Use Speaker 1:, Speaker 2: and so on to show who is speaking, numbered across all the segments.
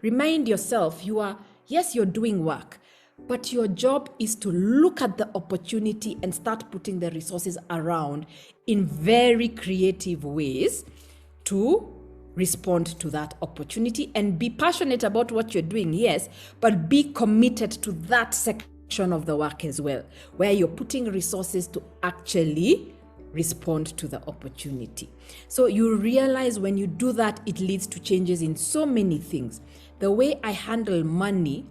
Speaker 1: Remind yourself you're doing work, but your job is to look at the opportunity and start putting the resources around in very creative ways to respond to that opportunity, and be passionate about what you're doing, yes, but be committed to that section of the work as well, where you're putting resources to actually respond to the opportunity. So you realize when you do that, it leads to changes in so many things. The way I handle money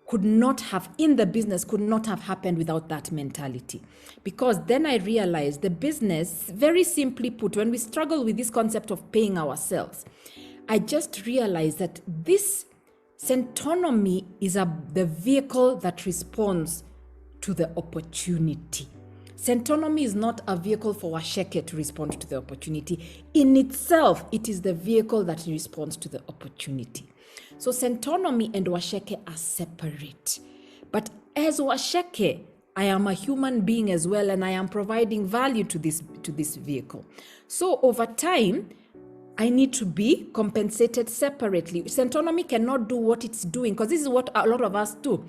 Speaker 1: could not have happened without that mentality. Because then I realized the business, very simply put, when we struggle with this concept of paying ourselves, I just realized that this Centonomy is the vehicle that responds to the opportunity. Centonomy is not a vehicle for Waceke to respond to the opportunity. In itself, it is the vehicle that responds to the opportunity. So Centonomy and Waceke are separate. But as Waceke, I am a human being as well, and I am providing value to this vehicle. So over time, I need to be compensated separately. Centonomy cannot do what it's doing, because this is what a lot of us do.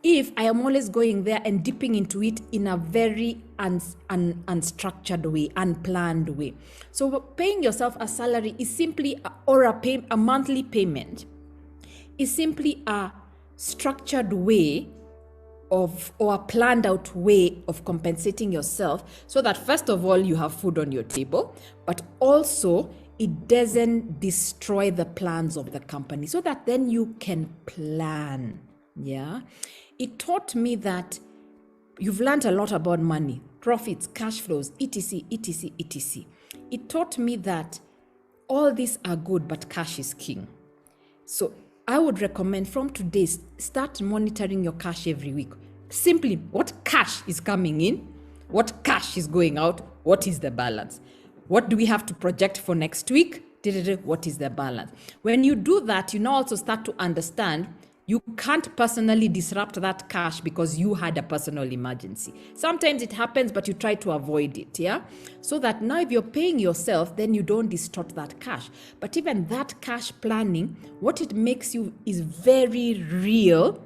Speaker 1: If I am always going there and dipping into it in a very unstructured way, unplanned way. So paying yourself a salary is simply, a monthly payment, is simply a structured way or a planned out way of compensating yourself, so that first of all, you have food on your table, but also it doesn't destroy the plans of the company, so that then you can plan. Yeah. It taught me that you've learned a lot about money, profits, cash flows, etc., etc., etc. It taught me that all these are good, but cash is king. So I would recommend from today, start monitoring your cash every week. Simply, what cash is coming in? What cash is going out? What is the balance? What do we have to project for next week? What is the balance? When you do that, you now also start to understand you can't personally disrupt that cash because you had a personal emergency. Sometimes it happens, but you try to avoid it, yeah? So that now if you're paying yourself, then you don't distort that cash. But even that cash planning, what it makes you is very real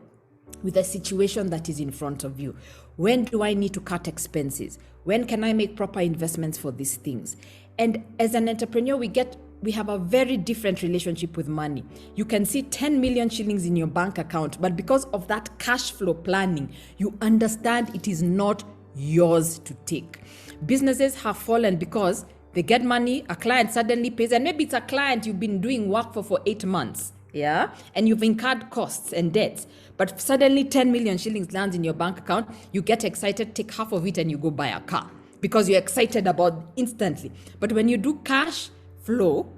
Speaker 1: with the situation that is in front of you. When do I need to cut expenses? When can I make proper investments for these things? And as an entrepreneur, we have a very different relationship with money. You can see 10 million shillings in your bank account, but because of that cash flow planning, you understand it is not yours to take. Businesses have fallen because they get money, a client suddenly pays, and maybe it's a client you've been doing work for 8 months, yeah? And you've incurred costs and debts, but suddenly 10 million shillings lands in your bank account, you get excited, take half of it and you go buy a car because you're excited about instantly. But when you do cash flow,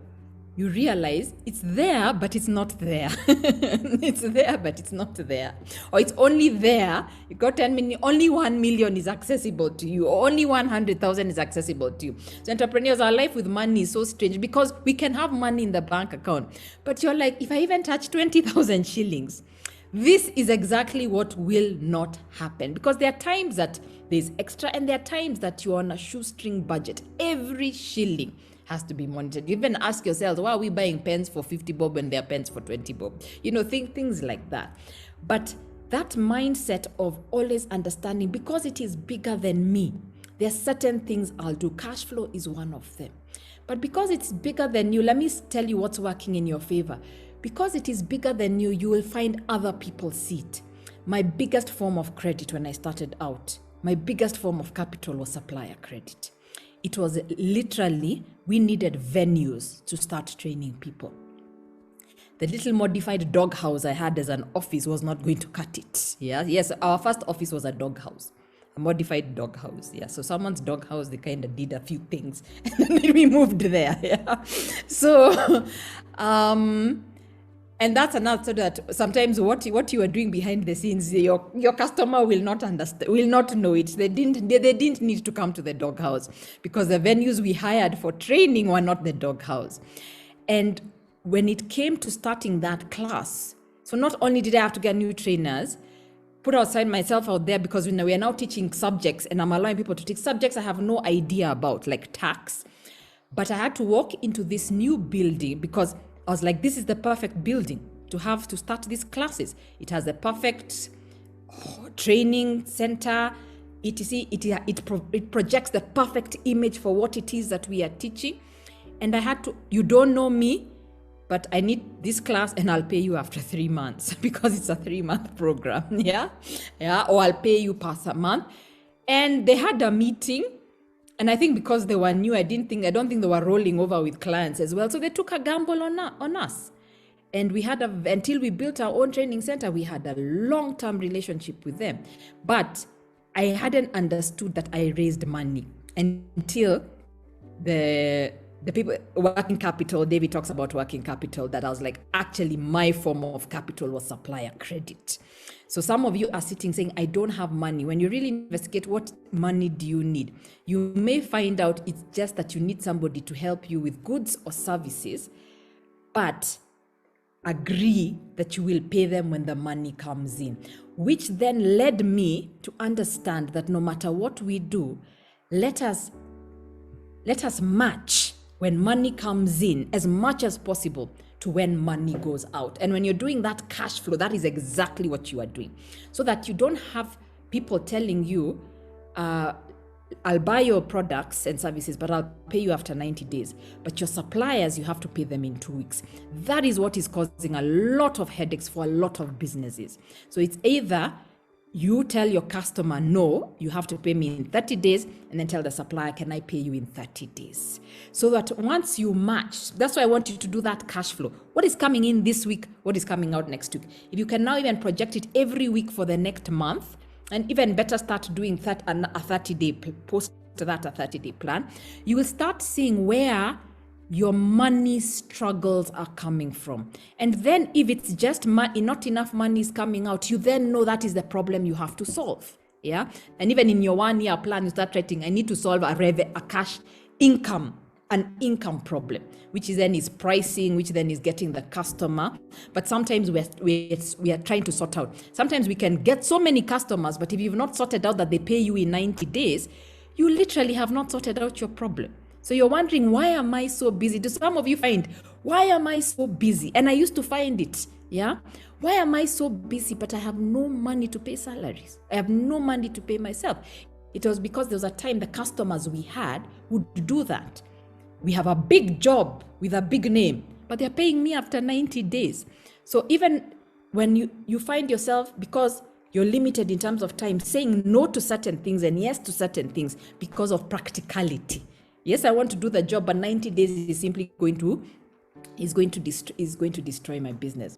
Speaker 1: you realize it's there, but it's not there. It's there, but it's not there. Or it's only there. You got 10 million, only 1 million is accessible to you, or only 100,000 is accessible to you. So entrepreneurs, our life with money is so strange because we can have money in the bank account, but you're like, if I even touch 20,000 shillings, this is exactly what will not happen, because there are times that there's extra and there are times that you're on a shoestring budget. Every shilling has to be monitored. You even ask yourselves, why are we buying pens for 50 bob when there are pens for 20 bob? Things like that. But that mindset of always understanding, because it is bigger than me, there are certain things I'll do. Cash flow is one of them. But because it's bigger than you, let me tell you what's working in your favor. Because it is bigger than you, you will find other people see it. My biggest form of credit when I started out, my biggest form of capital was supplier credit. It was literally, we needed venues to start training people. The little modified dog house I had as an office was not going to cut it. Yeah. Yes, our first office was a dog house, a modified dog house. Yeah. So someone's dog house, they kind of did a few things and then we moved there. Yeah. So, and that's another, so that sometimes what you are doing behind the scenes, your customer will not understand, will not know it. They didn't need to come to the doghouse because the venues we hired for training were not the doghouse. And when it came to starting that class, so not only did I have to get new trainers, put myself out there, because we are now teaching subjects and I'm allowing people to teach subjects I have no idea about, like tax. But I had to walk into this new building because I was like, this is the perfect building to have to start these classes. It has the perfect training center, etc. It projects the perfect image for what it is that we are teaching. And I had to, you don't know me, but I need this class and I'll pay you after 3 months because it's a 3-month program. Yeah. Or I'll pay you per month. And they had a meeting. And I think because they were new, I don't think they were rolling over with clients as well. So they took a gamble on us. And we had until we built our own training center, we had a long-term relationship with them. But I hadn't understood that I raised money until the people, working capital, David talks about working capital, that I was like, actually my form of capital was supplier credit. So some of you are sitting saying, I don't have money. When you really investigate, what money do you need? You may find out it's just that you need somebody to help you with goods or services, but agree that you will pay them when the money comes in, which then led me to understand that no matter what we do, let us match when money comes in as much as possible to when money goes out. And when you're doing that cash flow, that is exactly what you are doing. So that you don't have people telling you, I'll buy your products and services, but I'll pay you after 90 days. But your suppliers, you have to pay them in 2 weeks. That is what is causing a lot of headaches for a lot of businesses. So it's either you tell your customer, no, you have to pay me in 30 days, and then tell the supplier, can I pay you in 30 days? So that once you match, that's why I want you to do that cash flow. What is coming in this week? What is coming out next week? If you can now even project it every week for the next month, and even better start doing a 30-day, post that a 30-day plan, you will start seeing where your money struggles are coming from. And then if it's just not enough money is coming out, you then know that is the problem you have to solve. Yeah. And even in your 1-year plan, you start writing, I need to solve a cash income, an income problem, which is then is pricing, which then is getting the customer. But sometimes we are trying to sort out. Sometimes we can get so many customers, but if you've not sorted out that they pay you in 90 days, you literally have not sorted out your problem. So you're wondering, why am I so busy? Do some of you find, why am I so busy? And I used to find it, yeah? Why am I so busy, but I have no money to pay salaries? I have no money to pay myself. It was because there was a time the customers we had would do that. We have a big job with a big name, but they're paying me after 90 days. So even when you find yourself, because you're limited in terms of time, saying no to certain things and yes to certain things because of practicality. Yes, I want to do the job, but 90 days is simply going to destroy my business.